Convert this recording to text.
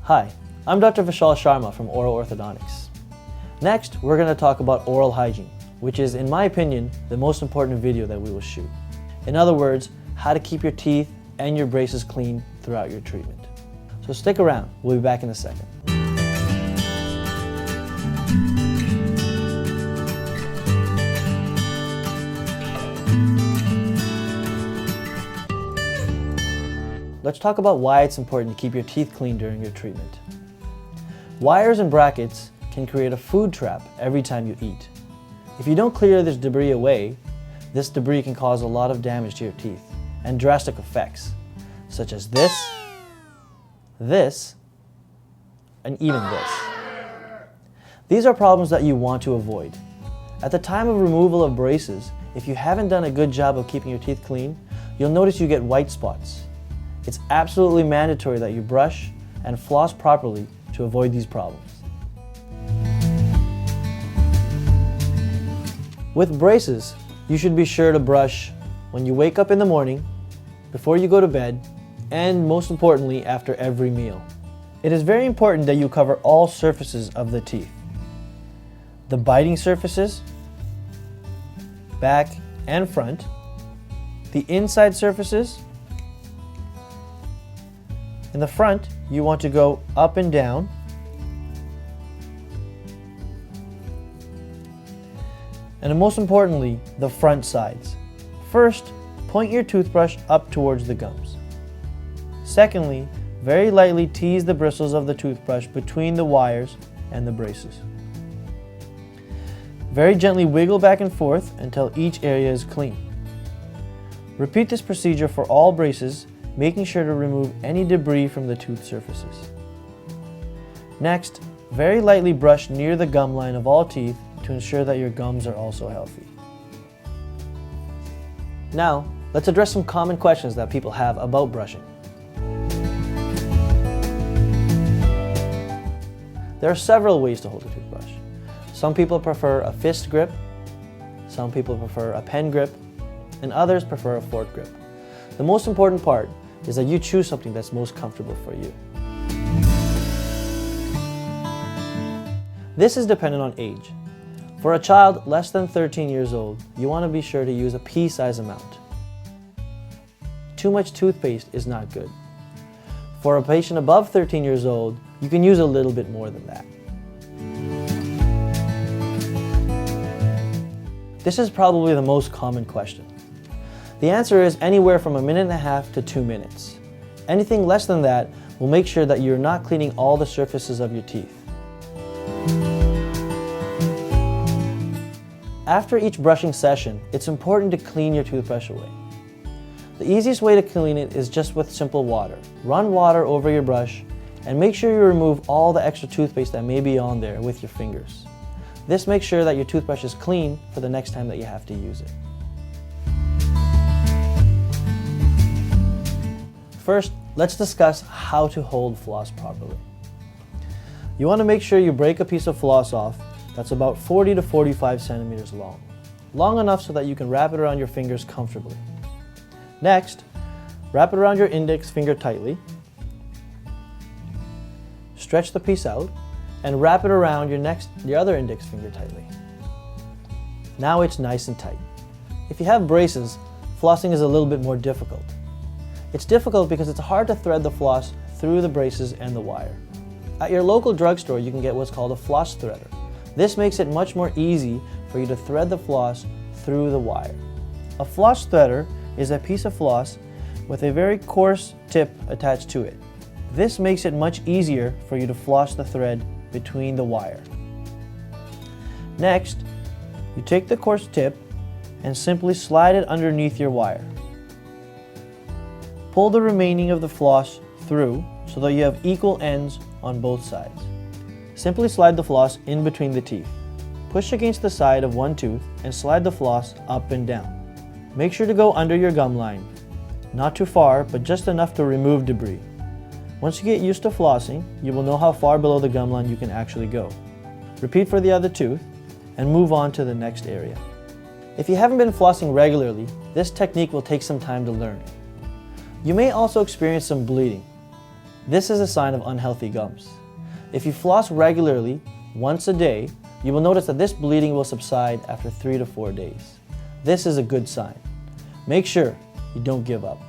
Hi, I'm Dr. Vishal Sharma from Oral Orthodontics. Next, we're going to talk about oral hygiene, which is, in my opinion, the most important video that we will shoot. In other words, how to keep your teeth and your braces clean throughout your treatment. So stick around, we'll be back in a second. Let's talk about why it's important to keep your teeth clean during your treatment. Wires and brackets can create a food trap every time you eat. If you don't clear this debris away, this debris can cause a lot of damage to your teeth and drastic effects, such as this, and even this. These are problems that you want to avoid. At the time of removal of braces, if you haven't done a good job of keeping your teeth clean, you'll notice you get white spots. It's absolutely mandatory that you brush and floss properly to avoid these problems. With braces, you should be sure to brush when you wake up in the morning, before you go to bed, and most importantly, after every meal. It is very important that you cover all surfaces of the teeth. The biting surfaces, back and front, the inside surfaces. In the front, you want to go up and down. And most importantly, the front sides. First, point your toothbrush up towards the gums. Secondly, very lightly tease the bristles of the toothbrush between the wires and the braces. Very gently wiggle back and forth until each area is clean. Repeat this procedure for all braces, making sure to remove any debris from the tooth surfaces. Next, very lightly brush near the gum line of all teeth to ensure that your gums are also healthy. Now, let's address some common questions that people have about brushing. There are several ways to hold a toothbrush. Some people prefer a fist grip, some people prefer a pen grip, and others prefer a fork grip. The most important part is that you choose something that's most comfortable for you. This is dependent on age. For a child less than 13 years old, you want to be sure to use a pea-size amount. Too much toothpaste is not good. For a patient above 13 years old, you can use a little bit more than that. This is probably the most common question. The answer is anywhere from 1.5 minutes to 2 minutes. Anything less than that will make sure that you're not cleaning all the surfaces of your teeth. After each brushing session, it's important to clean your toothbrush away. The easiest way to clean it is just with simple water. Run water over your brush and make sure you remove all the extra toothpaste that may be on there with your fingers. This makes sure that your toothbrush is clean for the next time that you have to use it. First, let's discuss how to hold floss properly. You want to make sure you break a piece of floss off that's about 40 to 45 centimeters long enough so that you can wrap it around your fingers comfortably. Next, wrap it around your index finger tightly, stretch the piece out, and wrap it around your other index finger tightly. Now it's nice and tight. If you have braces, flossing is a little bit more difficult. It's difficult because it's hard to thread the floss through the braces and the wire. At your local drugstore, you can get what's called a floss threader. This makes it much more easy for you to thread the floss through the wire. A floss threader is a piece of floss with a very coarse tip attached to it. This makes it much easier for you to floss the thread between the wire. Next, you take the coarse tip and simply slide it underneath your wire. Pull the remaining of the floss through so that you have equal ends on both sides. Simply slide the floss in between the teeth. Push against the side of one tooth and slide the floss up and down. Make sure to go under your gum line. Not too far, but just enough to remove debris. Once you get used to flossing, you will know how far below the gum line you can actually go. Repeat for the other tooth and move on to the next area. If you haven't been flossing regularly, this technique will take some time to learn. You may also experience some bleeding. This is a sign of unhealthy gums. If you floss regularly, once a day, you will notice that this bleeding will subside after 3 to 4 days. This is a good sign. Make sure you don't give up.